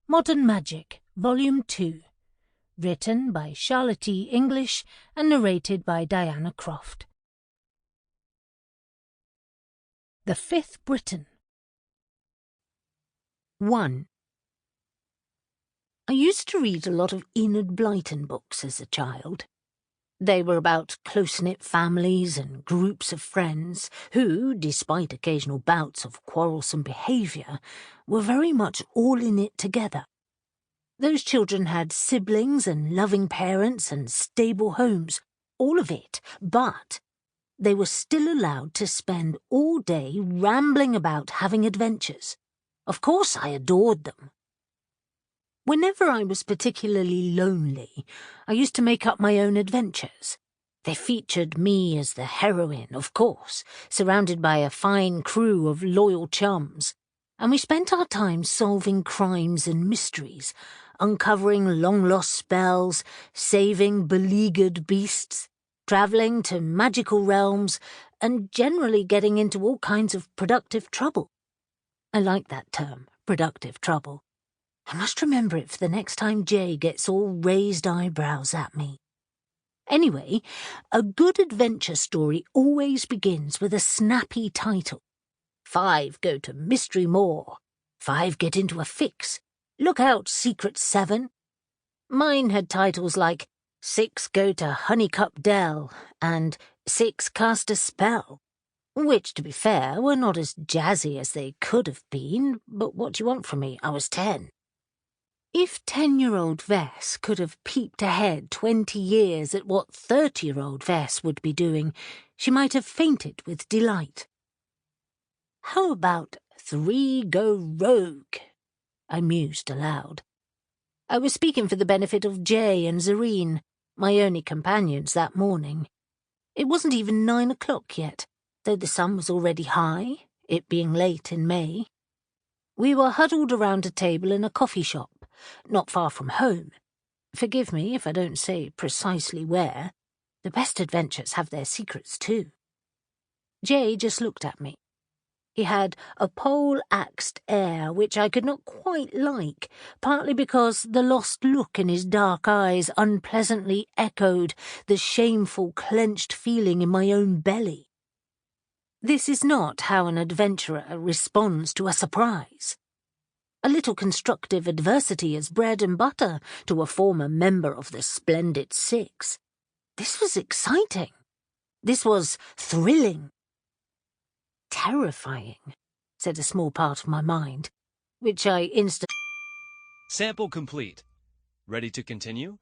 Modern Magic, Volume 2. Written by Charlotte E. English and narrated by Diana Croft. The Fifth Briton. 1. I used to read a lot of Enid Blyton books as a child. They were about close-knit families and groups of friends who, despite occasional bouts of quarrelsome behaviour, were very much all in it together. Those children had siblings and loving parents and stable homes, all of it, but they were still allowed to spend all day rambling about having adventures. Of course I adored them. Whenever I was particularly lonely, I used to make up my own adventures. They featured me as the heroine, of course, surrounded by a fine crew of loyal chums, and we spent our time solving crimes and mysteries, uncovering long-lost spells, saving beleaguered beasts, travelling to magical realms, and generally getting into all kinds of productive trouble. I like that term, productive trouble. I must remember it for the next time Jay gets all raised eyebrows at me. Anyway, a good adventure story always begins with a snappy title. 5 go to Mystery Moor. 5 get into a fix. Look out, Secret 7. Mine had titles like 6 go to Honeycup Dell and 6 cast a spell, which, to be fair, were not as jazzy as they could have been, but what do you want from me? I was 10. If 10-year-old Vess could have peeped ahead 20 years at what 30-year-old Vess would be doing, she might have fainted with delight. How about 3 go rogue? I mused aloud. I was speaking for the benefit of Jay and Zareen, my only companions that morning. It wasn't even 9 o'clock yet, though the sun was already high, it being late in May. We were huddled around a table in a coffee shop, not far from home. Forgive me if I don't say precisely where. The best adventures have their secrets too. Jay just looked at me. He had a pole-axed air which I could not quite like, partly because the lost look in his dark eyes unpleasantly echoed the shameful clenched feeling in my own belly. This is not how an adventurer responds to a surprise. A little constructive adversity is bread and butter to a former member of the Splendid Six. This was exciting. This was thrilling. Terrifying, said a small part of my mind, which I instantly... Sample complete. Ready to continue?